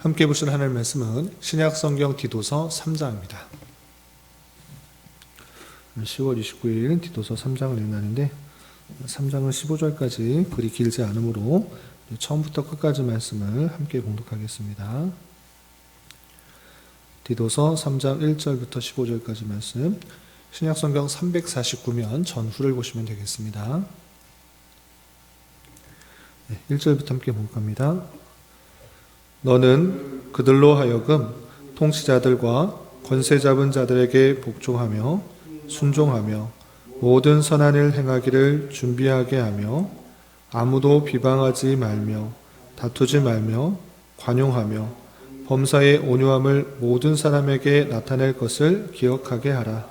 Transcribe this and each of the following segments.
함께 보실 하나님의 말씀은 신약성경 디도서 3장입니다. 10월 29일 디도서 3장을 읽는데 3장은 15절까지 그리 길지 않으므로 처음부터 끝까지 말씀을 함께 봉독하겠습니다. 디도서 3장 1절부터 15절까지 말씀, 신약성경 349면 전후를 보시면 되겠습니다. 1절부터 함께 봉독합니다. 너는 그들로 하여금 통치자들과 권세 잡은 자들에게 복종하며 순종하며 모든 선한 일 행하기를 준비하게 하며 아무도 비방하지 말며 다투지 말며 관용하며 범사의 온유함을 모든 사람에게 나타낼 것을 기억하게 하라.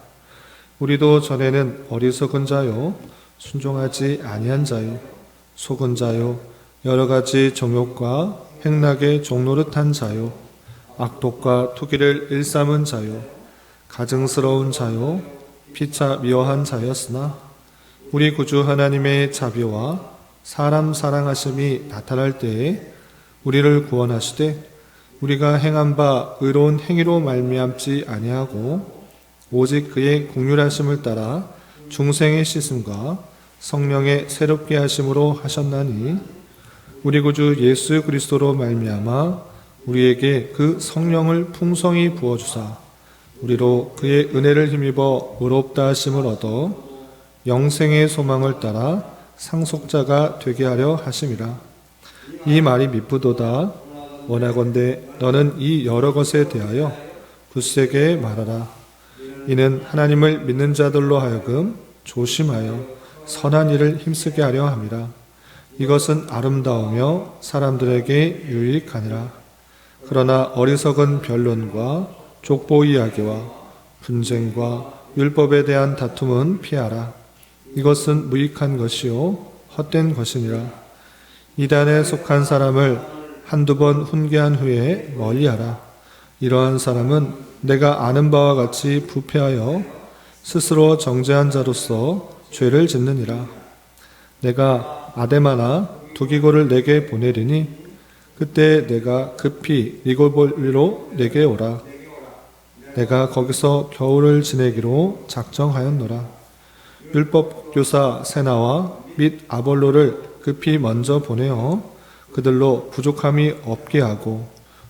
우리도 전에는 어리석은 자요 순종하지 아니한 자요 속은 자요 여러 가지 정욕과 행락의 종노릇한 자요 악독과 투기를 일삼은 자요 가증스러운 자요 피차 미워한 자였으나 우리 구주 하나님의 자비와 사람 사랑하심이 나타날 때에 우리를 구원하시되 우리가 행한 바 의로운 행위로 말미암지 아니하고 오직 그의 긍휼하심을 따라 중생의 씻음과 성령의 새롭게 하심으로 하셨나니 우리 구주 예수 그리스도로 말미암아 우리에게 그 성령을 풍성히 부어주사 우리로 그의 은혜를 힘입어 의롭다 하심을 얻어 영생의 소망을 따라 상속자가 되게 하려 하심이라. 이 말이 미쁘도다. 원하건대 너는 이 여러 것에 대하여 굳세게 말하라. 이는 하나님을 믿는 자들로 하여금 조심하여 선한 일을 힘쓰게 하려 함이라. 이것은 아름다우며 사람들에게 유익하니라. 그러나 어리석은 변론과 족보 이야기와 분쟁과 율법에 대한 다툼은 피하라. 이것은 무익한 것이요 헛된 것이니라. 이단에 속한 사람을 한두 번 훈계한 후에 멀리하라. 이러한 사람은 내가 아는 바와 같이 부패하여 스스로 정죄한 자로서 죄를 짓느니라. 내가 아데마나 두기고를 내게 보내리니 그때 내가 급히 니고볼리로 내게 오라. 내가 거기서 겨울을 지내기로 작정하였노라. 율법 교사 세나와 및 아볼로를 급히 먼저 보내어 그들로 부족함이 없게 하고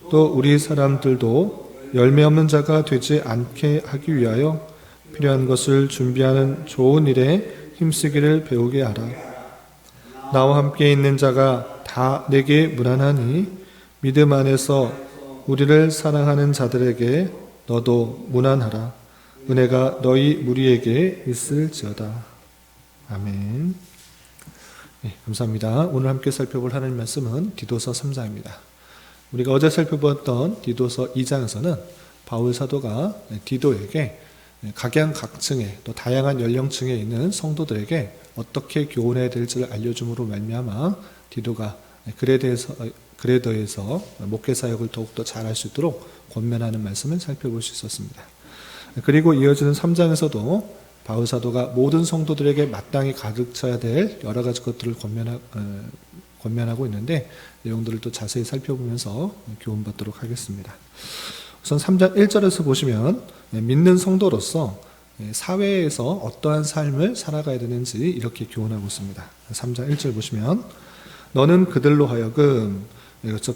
또 우리 사람들도 열매 없는 자가 되지 않게 하기 위하여 필요한 것을 준비하는 좋은 일에 힘쓰기를 배우게 하라. 나와 함께 있는 자가 다 내게 무난하니 믿음 안에서 우리를 사랑하는 자들에게 너도 무난하라. 은혜가 너희 무리에게 있을지어다. 아멘. 네, 감사합니다. 오늘 함께 살펴볼 하나님 말씀은 디도서 3장입니다. 우리가 어제 살펴보았던 디도서 2장에서는 바울 사도가 디도에게 각양각층의 또 다양한 연령층에 있는 성도들에게 어떻게 교훈해야 될지를 알려줌으로 말미암아 디도가 그레더에서 목회사역을 더욱더 잘할 수 있도록 권면하는 말씀을 살펴볼 수 있었습니다. 그리고 이어지는 3장에서도 바울 사도가 모든 성도들에게 마땅히 가르쳐야 될 여러 가지 것들을 권면하고 있는데 내용들을 또 자세히 살펴보면서 교훈받도록 하겠습니다. 우선 3장 1절에서 보시면 믿는 성도로서 사회에서 어떠한 삶을 살아가야 되는지 이렇게 교훈하고 있습니다. 3장 1절 보시면 너는 그들로 하여금,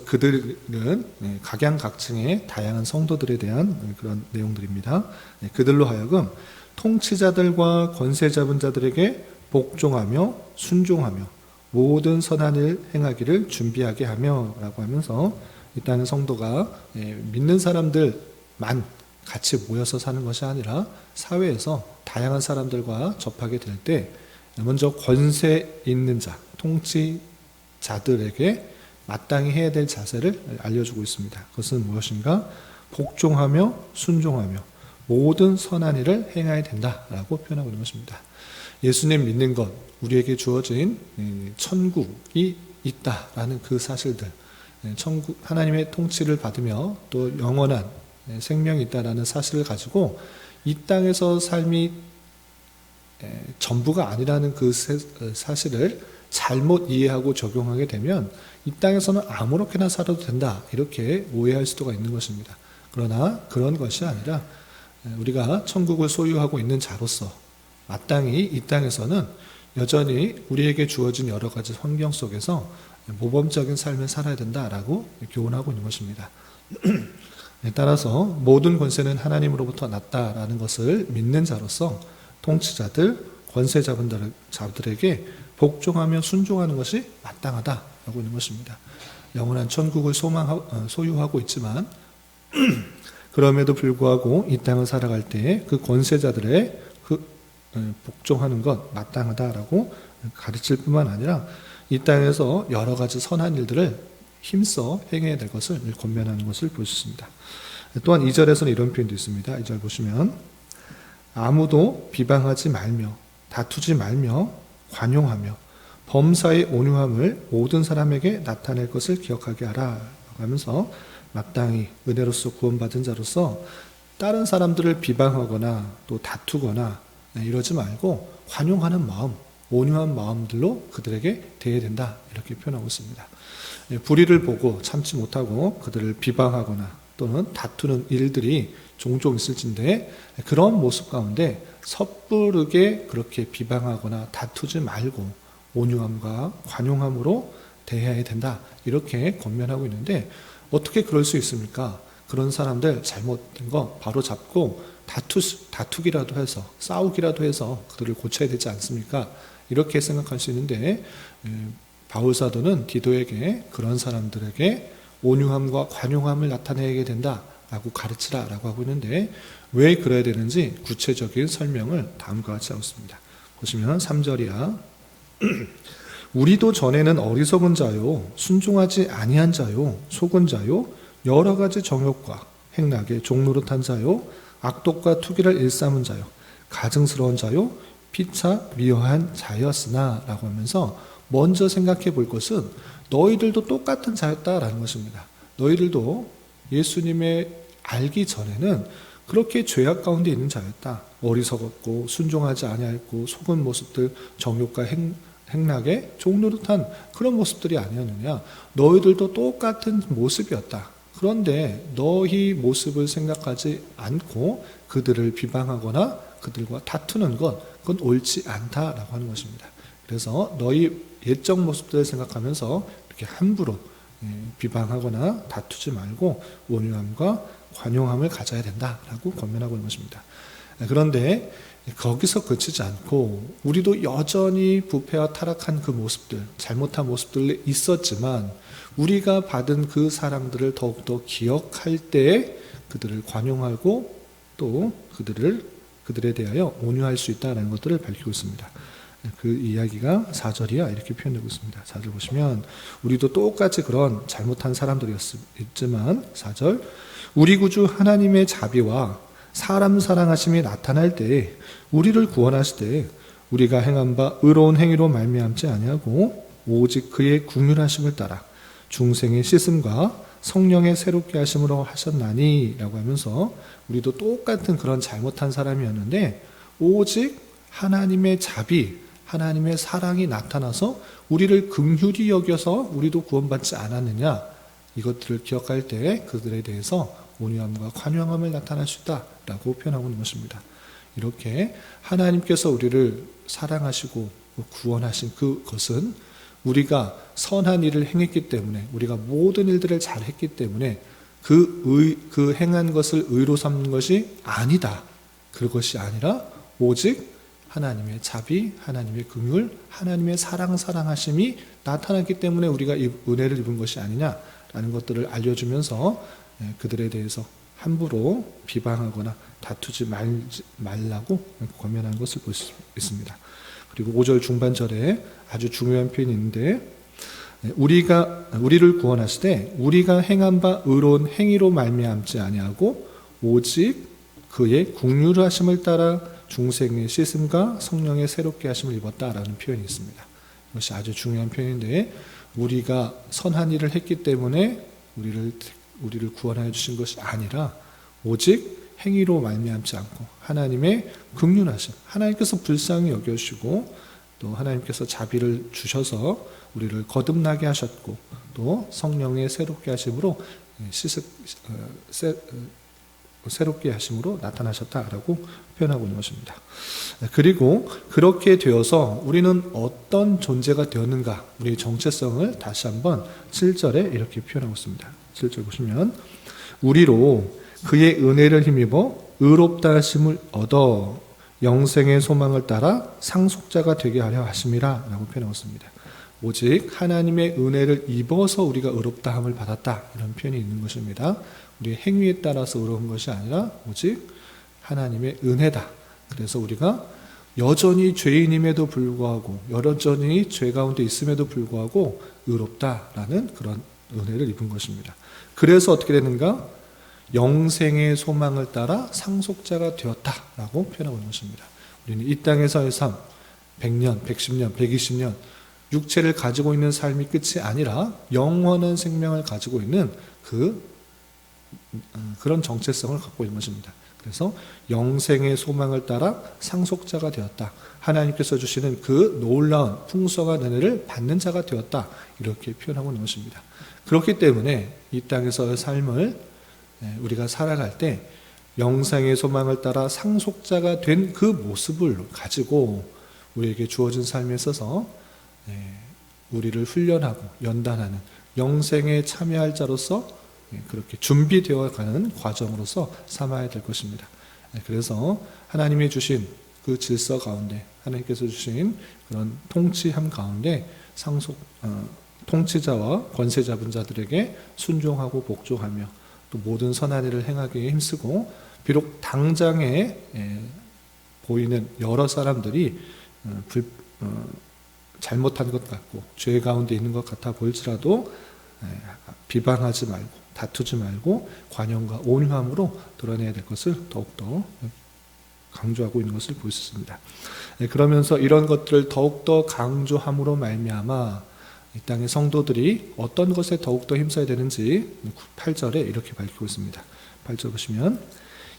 그들은 각양각층의 다양한 성도들에 대한 그런 내용들입니다. 그들로 하여금 통치자들과 권세 잡은 자들에게 복종하며 순종하며 모든 선한 일 행하기를 준비하게 하며 라고 하면서 일단은 성도가 믿는 사람들만 같이 모여서 사는 것이 아니라 사회에서 다양한 사람들과 접하게 될 때 먼저 권세 있는 자, 통치자들에게 마땅히 해야 될 자세를 알려주고 있습니다. 그것은 무엇인가? 복종하며 순종하며 모든 선한 일을 행해야 된다라고 표현하고 있는 것입니다. 예수님 믿는 것, 우리에게 주어진 천국이 있다라는 그 사실들, 천국 하나님의 통치를 받으며 또 영원한 생명이 있다라는 사실을 가지고 이 땅에서 삶이 전부가 아니라는 그 사실을 잘못 이해하고 적용하게 되면 이 땅에서는 아무렇게나 살아도 된다 이렇게 오해할 수도 있는 것입니다. 그러나 그런 것이 아니라 우리가 천국을 소유하고 있는 자로서 마땅히 이 땅에서는 여전히 우리에게 주어진 여러 가지 환경 속에서 모범적인 삶을 살아야 된다라고 교훈하고 있는 것입니다. 따라서 모든 권세는 하나님으로부터 났다라는 것을 믿는 자로서 통치자들, 권세자들에게 복종하며 순종하는 것이 마땅하다라고 있는 것입니다. 영원한 천국을 소유하고 있지만 그럼에도 불구하고 이 땅을 살아갈 때 그 권세자들의 복종하는 것 마땅하다라고 가르칠 뿐만 아니라 이 땅에서 여러 가지 선한 일들을 힘써 행해야 될 것을 권면하는 것을 볼 수 있습니다. 또한 2절에서는 이런 표현도 있습니다. 2절 보시면 아무도 비방하지 말며 다투지 말며 관용하며 범사의 온유함을 모든 사람에게 나타낼 것을 기억하게 하라 하면서 마땅히 은혜로서 구원받은 자로서 다른 사람들을 비방하거나 또 다투거나 이러지 말고 관용하는 마음, 온유한 마음들로 그들에게 대해야 된다 이렇게 표현하고 있습니다. 불의를 보고 참지 못하고 그들을 비방하거나 또는 다투는 일들이 종종 있을진데 그런 모습 가운데 섣부르게 그렇게 비방하거나 다투지 말고 온유함과 관용함으로 대해야 된다 이렇게 권면하고 있는데 어떻게 그럴 수 있습니까? 그런 사람들 잘못된 거 바로 잡고 다투기라도 해서 싸우기라도 해서 그들을 고쳐야 되지 않습니까? 이렇게 생각할 수 있는데 바울 사도는 디도에게 그런 사람들에게 온유함과 관용함을 나타내게 된다라고 가르치라라고 하고 있는데 왜 그래야 되는지 구체적인 설명을 다음과 같이 하고 있습니다. 보시면 3절이야. 우리도 전에는 어리석은 자요 순종하지 아니한 자요 속은 자요 여러 가지 정욕과 행락에 종노릇한 자요 악독과 투기를 일삼은 자요 가증스러운 자요 피차 미워한 자였으나 라고 하면서 먼저 생각해 볼 것은 너희들도 똑같은 자였다라는 것입니다. 너희들도 예수님의 알기 전에는 그렇게 죄악 가운데 있는 자였다. 어리석었고 순종하지 아니하였고 속은 모습들 정욕과 행락에 종노릇한 그런 모습들이 아니었느냐. 너희들도 똑같은 모습이었다. 그런데 너희 모습을 생각하지 않고 그들을 비방하거나 그들과 다투는 것 그건 옳지 않다라고 하는 것입니다. 그래서 너희 옛적 모습들을 생각하면서 이렇게 함부로 비방하거나 다투지 말고 온유함과 관용함을 가져야 된다라고 권면하고 있는 것입니다. 그런데 거기서 그치지 않고 우리도 여전히 부패와 타락한 그 모습들, 잘못한 모습들이 있었지만 우리가 받은 그 사랑들을 더욱더 기억할 때 그들을 관용하고 또 그들에 대하여 온유할 수 있다는 것들을 밝히고 있습니다. 그 이야기가 4절이야 이렇게 표현되고 있습니다. 4절 보시면 우리도 똑같이 그런 잘못한 사람들이었지만 4절 우리 구주 하나님의 자비와 사람 사랑하심이 나타날 때 우리를 구원하시되 우리가 행한 바 의로운 행위로 말미암지 아니하고 오직 그의 긍휼하심을 따라 중생의 씻음과 성령의 새롭게 하심으로 하셨나니 라고 하면서 우리도 똑같은 그런 잘못한 사람이었는데 오직 하나님의 자비, 하나님의 사랑이 나타나서 우리를 긍휼히 여겨서 우리도 구원받지 않았느냐 이것들을 기억할 때 그들에 대해서 온유함과 관용함을 나타낼 수 있다라고 표현하고 있는 것입니다. 이렇게 하나님께서 우리를 사랑하시고 구원하신 그것은 우리가 선한 일을 행했기 때문에 우리가 모든 일들을 잘 했기 때문에 그 행한 것을 의로 삼는 것이 아니다. 그것이 아니라 오직 하나님의 자비, 하나님의 긍휼, 하나님의 사랑하심이 나타났기 때문에 우리가 은혜를 입은 것이 아니냐라는 것들을 알려주면서 그들에 대해서 함부로 비방하거나 다투지 말라고 권면하는 것을 볼 수 있습니다. 그리고 5절 중반절에 아주 중요한 표현이 있는데 우리를 구원하시되 우리가 행한 바 의로운 행위로 말미암지 아니하고 오직 그의 긍휼하심을 따라 중생의 씻음과 성령의 새롭게 하심을 입었다라는 표현이 있습니다. 이것이 아주 중요한 표현인데 우리가 선한 일을 했기 때문에 우리를 구원하여 주신 것이 아니라 오직 행위로 말미암지 않고 하나님의 긍휼하심, 하나님께서 불쌍히 여겨주시고 또 하나님께서 자비를 주셔서 우리를 거듭나게 하셨고 또 성령의 새롭게 하심으로 새롭게 하심으로 나타나셨다라고 표현하고 있는 것입니다. 그리고 그렇게 되어서 우리는 어떤 존재가 되었는가, 우리의 정체성을 다시 한번 7절에 이렇게 표현하고 있습니다. 7절 보시면 우리로 그의 은혜를 힘입어 의롭다 하심을 얻어 영생의 소망을 따라 상속자가 되게 하려 하심이라 라고 표현하고 있습니다. 오직 하나님의 은혜를 입어서 우리가 의롭다함을 받았다, 이런 표현이 있는 것입니다. 우리의 행위에 따라서 의로운 것이 아니라 오직 하나님의 은혜다. 그래서 우리가 여전히 죄인임에도 불구하고 여전히 죄 가운데 있음에도 불구하고 의롭다라는 그런 은혜를 입은 것입니다. 그래서 어떻게 되는가? 영생의 소망을 따라 상속자가 되었다라고 표현하고 있는 것입니다. 우리는 이 땅에서의 삶, 100년, 110년, 120년 육체를 가지고 있는 삶이 끝이 아니라 영원한 생명을 가지고 있는 그런 정체성을 갖고 있는 것입니다. 그래서 영생의 소망을 따라 상속자가 되었다. 하나님께서 주시는 그 놀라운 풍성한 은혜를 받는 자가 되었다. 이렇게 표현하고 있는 것입니다. 그렇기 때문에 이 땅에서의 삶을 우리가 살아갈 때 영생의 소망을 따라 상속자가 된 그 모습을 가지고 우리에게 주어진 삶에 있어서 우리를 훈련하고 연단하는 영생에 참여할 자로서 그렇게 준비되어 가는 과정으로서 삼아야 될 것입니다. 그래서 하나님이 주신 그 질서 가운데, 하나님께서 주신 그런 통치함 가운데 통치자와 권세 잡은 자들에게 순종하고 복종하며 또 모든 선한 일을 행하기에 힘쓰고, 비록 당장에 보이는 여러 사람들이 잘못한 것 같고 죄 가운데 있는 것 같아 보일지라도 비방하지 말고 다투지 말고 관용과 온유함으로 드러내야 될 것을 더욱더 강조하고 있는 것을 볼 수 있습니다. 그러면서 이런 것들을 더욱더 강조함으로 말미암아 이 땅의 성도들이 어떤 것에 더욱더 힘써야 되는지 8절에 이렇게 밝히고 있습니다. 8절 보시면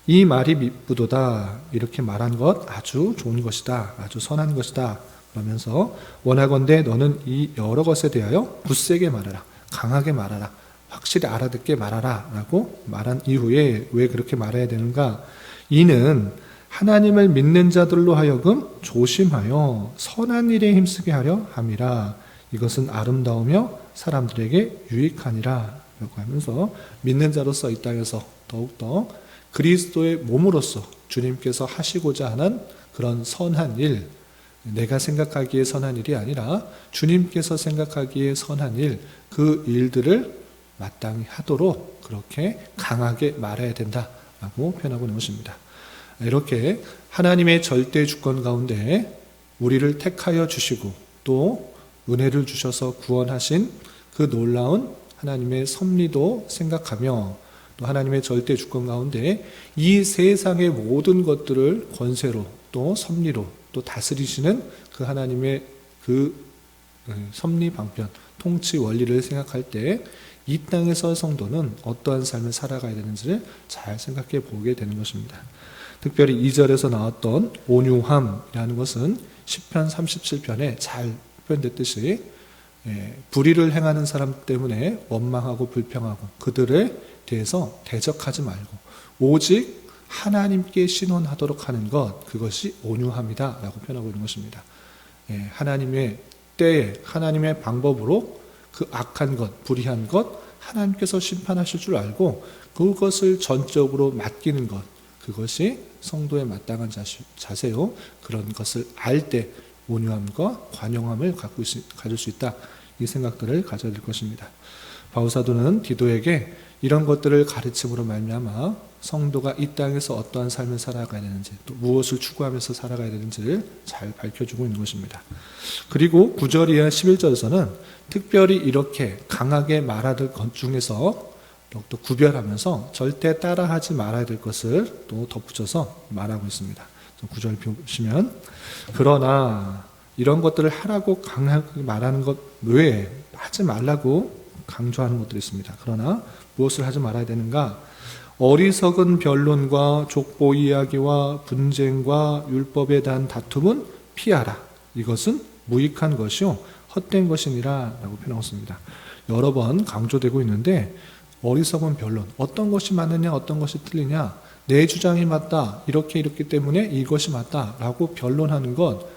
이 말이 미쁘도다, 이렇게 말한 것 아주 좋은 것이다, 아주 선한 것이다 그러면서 원하건대 너는 이 여러 것에 대하여 굳세게 말하라, 강하게 말하라, 확실히 알아듣게 말하라 라고 말한 이후에 왜 그렇게 말해야 되는가? 이는 하나님을 믿는 자들로 하여금 조심하여 선한 일에 힘쓰게 하려 함이라. 이것은 아름다우며 사람들에게 유익하니라 라고 하면서 믿는 자로서 이 땅에서 더욱더 그리스도의 몸으로서 주님께서 하시고자 하는 그런 선한 일, 내가 생각하기에 선한 일이 아니라 주님께서 생각하기에 선한 일, 그 일들을 마땅히 하도록 그렇게 강하게 말해야 된다라고 표현하고 있는 것입니다. 이렇게 하나님의 절대 주권 가운데 우리를 택하여 주시고 또 은혜를 주셔서 구원하신 그 놀라운 하나님의 섭리도 생각하며 또 하나님의 절대 주권 가운데 이 세상의 모든 것들을 권세로 또 섭리로 또 다스리시는 그 하나님의 그 섭리 방편, 통치 원리를 생각할 때 이 땅에서 성도는 어떠한 삶을 살아가야 되는지를 잘 생각해 보게 되는 것입니다. 특별히 2절에서 나왔던 온유함이라는 것은 시편 37편에 잘 표현됐듯이 불의를 행하는 사람 때문에 원망하고 불평하고 그들에 대해서 대적하지 말고 오직 하나님께 신원하도록 하는 것, 그것이 온유함이다 라고 표현하고 있는 것입니다. 하나님의 때에 하나님의 방법으로 그 악한 것, 불의한 것 하나님께서 심판하실 줄 알고 그것을 전적으로 맡기는 것, 그것이 성도의 마땅한 자세요. 그런 것을 알 때 온유함과 관용함을 가질 수 있다, 이 생각들을 가져야 될 것입니다. 바울사도는 디도에게 이런 것들을 가르침으로 말미암아 성도가 이 땅에서 어떠한 삶을 살아가야 되는지 또 무엇을 추구하면서 살아가야 되는지를 잘 밝혀주고 있는 것입니다. 그리고 9절 이하 11절에서는 특별히 이렇게 강하게 말해야 될 것 중에서 또 구별하면서 절대 따라하지 말아야 될 것을 또 덧붙여서 말하고 있습니다. 9절 보시면 그러나 이런 것들을 하라고 강하게 말하는 것 외에 하지 말라고 강조하는 것들이 있습니다. 그러나 무엇을 하지 말아야 되는가? 어리석은 변론과 족보 이야기와 분쟁과 율법에 대한 다툼은 피하라. 이것은 무익한 것이요 헛된 것이니라 라고 표현하고 있습니다. 여러 번 강조되고 있는데 어리석은 변론, 어떤 것이 맞느냐 어떤 것이 틀리냐, 내 주장이 맞다 이렇게 이렇기 때문에 이것이 맞다 라고 변론하는 것,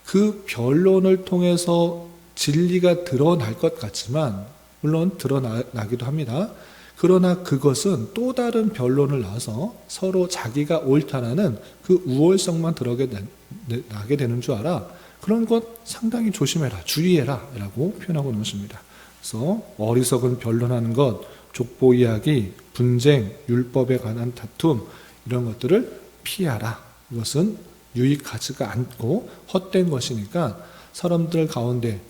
그 변론을 통해서 진리가 드러날 것 같지만 물론 드러나기도 합니다. 그러나 그것은 또 다른 변론을 나서 서로 자기가 옳다라는 그 우월성만 드러나게 되는 줄 알아. 그런 것 상당히 조심해라, 주의해라 라고 표현하고 있는 것입니다. 그래서 어리석은 변론하는 것, 족보 이야기, 분쟁, 율법에 관한 다툼 이런 것들을 피하라. 이것은 유익하지가 않고 헛된 것이니까 사람들 가운데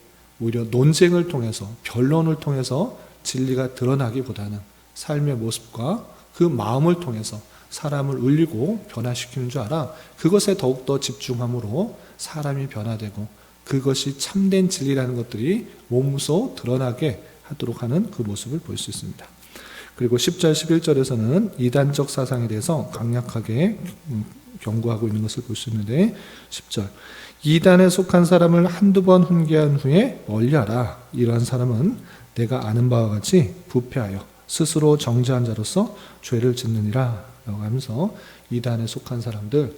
오히려 논쟁을 통해서 변론을 통해서 진리가 드러나기보다는 삶의 모습과 그 마음을 통해서 사람을 울리고 변화시키는 줄 알아. 그것에 더욱더 집중함으로 사람이 변화되고 그것이 참된 진리라는 것들이 몸소 드러나게 하도록 하는 그 모습을 볼 수 있습니다. 그리고 10절 11절에서는 이단적 사상에 대해서 강력하게 경고하고 있는 것을 볼 수 있는데 10절 이단에 속한 사람을 한두 번 훈계한 후에 멀리하라. 이러한 사람은 내가 아는 바와 같이 부패하여 스스로 정죄한 자로서 죄를 짓느니라 라고 하면서 이단에 속한 사람들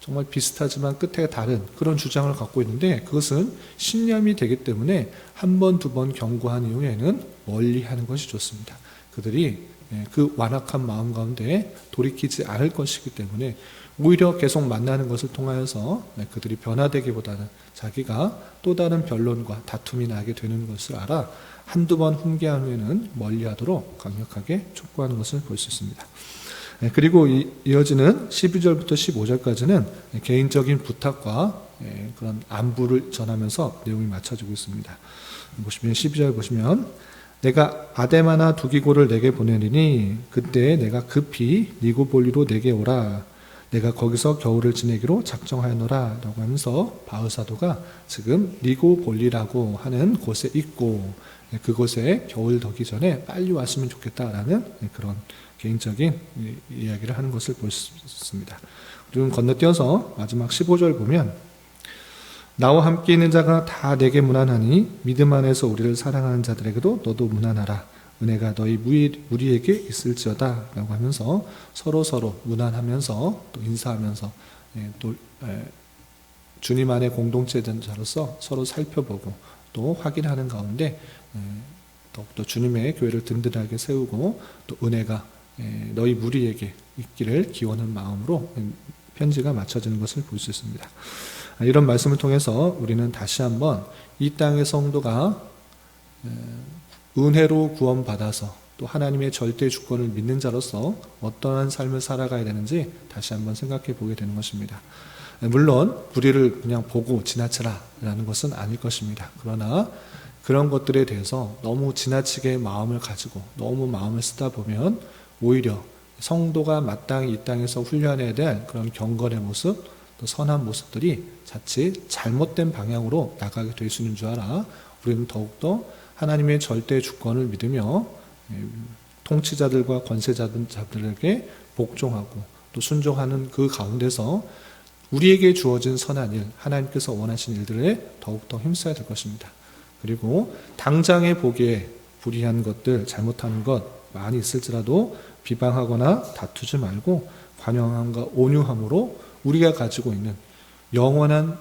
정말 비슷하지만 끝에 다른 그런 주장을 갖고 있는데 그것은 신념이 되기 때문에 한 번, 두 번 경고한 이후에는 멀리하는 것이 좋습니다. 그들이 그 완악한 마음 가운데 돌이키지 않을 것이기 때문에 오히려 계속 만나는 것을 통하여서 그들이 변화되기보다는 자기가 또 다른 변론과 다툼이 나게 되는 것을 알아 한두 번 훈계한 후에는 멀리하도록 강력하게 촉구하는 것을 볼 수 있습니다. 그리고 이어지는 12절부터 15절까지는 개인적인 부탁과 그런 안부를 전하면서 내용이 맞춰지고 있습니다. 보시면 12절 보시면 내가 아데마나 두기고를 내게 보내리니 그때 내가 급히 니고볼리로 내게 오라. 내가 거기서 겨울을 지내기로 작정하였노라 라고 하면서 바울 사도가 지금 니고볼리라고 하는 곳에 있고 그곳에 겨울 더기 전에 빨리 왔으면 좋겠다라는 그런 개인적인 이야기를 하는 것을 볼 수 있습니다. 그리고 건너뛰어서 마지막 15절 보면 나와 함께 있는 자가 다 내게 문안하니 믿음 안에서 우리를 사랑하는 자들에게도 너도 문안하라. 은혜가 너희 무리에게 있을지어다 라고 하면서 서로 문안하면서 또 인사하면서 또 주님 안에 공동체된 자로서 서로 살펴보고 또 확인하는 가운데 더욱더 주님의 교회를 든든하게 세우고 또 은혜가 너희 무리에게 있기를 기원한 마음으로 편지가 맞춰지는 것을 볼 수 있습니다. 이런 말씀을 통해서 우리는 다시 한번 이 땅의 성도가 은혜로 구원받아서 또 하나님의 절대 주권을 믿는 자로서 어떠한 삶을 살아가야 되는지 다시 한번 생각해 보게 되는 것입니다. 물론 불의를 그냥 보고 지나치라 라는 것은 아닐 것입니다. 그러나 그런 것들에 대해서 너무 지나치게 마음을 가지고 너무 마음을 쓰다 보면 오히려 성도가 마땅히 이 땅에서 훈련해야 될 그런 경건의 모습 또 선한 모습들이 자칫 잘못된 방향으로 나가게 될 수 있는 줄 알아 우리는 더욱더 하나님의 절대 주권을 믿으며 통치자들과 권세자들에게 복종하고 또 순종하는 그 가운데서 우리에게 주어진 선한 일, 하나님께서 원하신 일들에 더욱더 힘써야 될 것입니다. 그리고 당장에 보기에 불의한 것들, 잘못하는 것 많이 있을지라도 비방하거나 다투지 말고 관용함과 온유함으로 우리가 가지고 있는 영원한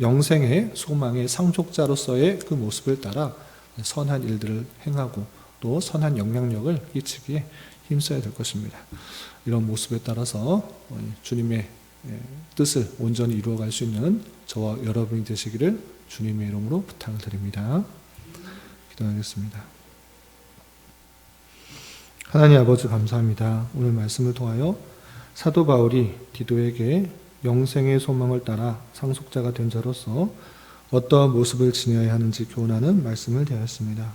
영생의 소망의 상속자로서의 그 모습을 따라 선한 일들을 행하고 또 선한 영향력을 끼치기에 힘써야 될 것입니다. 이런 모습에 따라서 주님의 뜻을 온전히 이루어갈 수 있는 저와 여러분이 되시기를 주님의 이름으로 부탁을 드립니다. 기도하겠습니다. 하나님 아버지 감사합니다. 오늘 말씀을 통하여 사도 바울이 디도에게 영생의 소망을 따라 상속자가 된 자로서 어떠한 모습을 지녀야 하는지 교훈하는 말씀을 대하였습니다.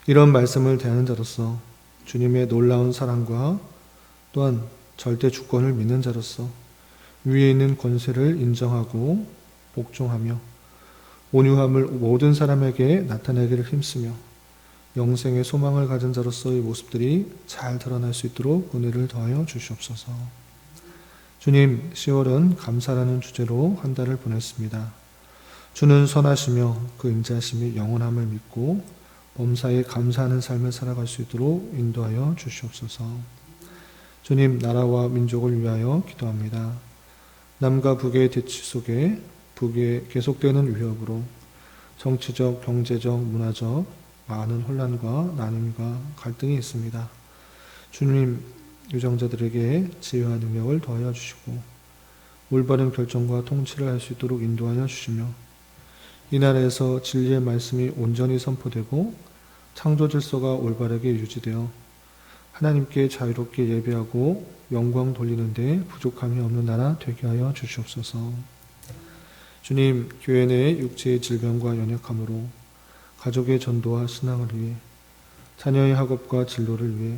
이런 말씀을 대하는 자로서 주님의 놀라운 사랑과 또한 절대 주권을 믿는 자로서 위에 있는 권세를 인정하고 복종하며 온유함을 모든 사람에게 나타내기를 힘쓰며 영생의 소망을 가진 자로서의 모습들이 잘 드러날 수 있도록 은혜를 더하여 주시옵소서. 주님, 10월은 감사라는 주제로 한 달을 보냈습니다. 주는 선하시며 그 인자심이 영원함을 믿고 범사에 감사하는 삶을 살아갈 수 있도록 인도하여 주시옵소서. 주님, 나라와 민족을 위하여 기도합니다. 남과 북의 대치 속에 북에 계속되는 위협으로 정치적, 경제적, 문화적 많은 혼란과 나눔과 갈등이 있습니다. 주님, 유정자들에게 지혜와 능력을 더하여 주시고 올바른 결정과 통치를 할 수 있도록 인도하여 주시며 이 나라에서 진리의 말씀이 온전히 선포되고 창조 질서가 올바르게 유지되어 하나님께 자유롭게 예배하고 영광 돌리는 데 부족함이 없는 나라 되게 하여 주시옵소서. 주님, 교회 내 육체의 질병과 연약함으로 가족의 전도와 신앙을 위해 자녀의 학업과 진로를 위해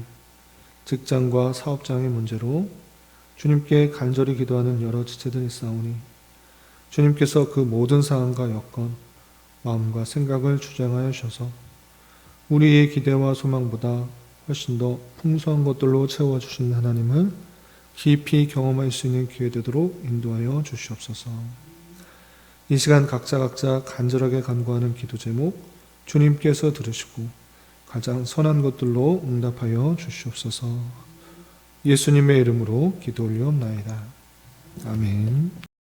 직장과 사업장의 문제로 주님께 간절히 기도하는 여러 지체들이 있사오니 주님께서 그 모든 상황과 여건, 마음과 생각을 주장하여 주셔서 우리의 기대와 소망보다 훨씬 더 풍성한 것들로 채워주신 하나님을 깊이 경험할 수 있는 기회 되도록 인도하여 주시옵소서. 이 시간 각자 간절하게 간구하는 기도 제목 주님께서 들으시고 가장 선한 것들로 응답하여 주시옵소서. 예수님의 이름으로 기도 올리옵나이다. 아멘.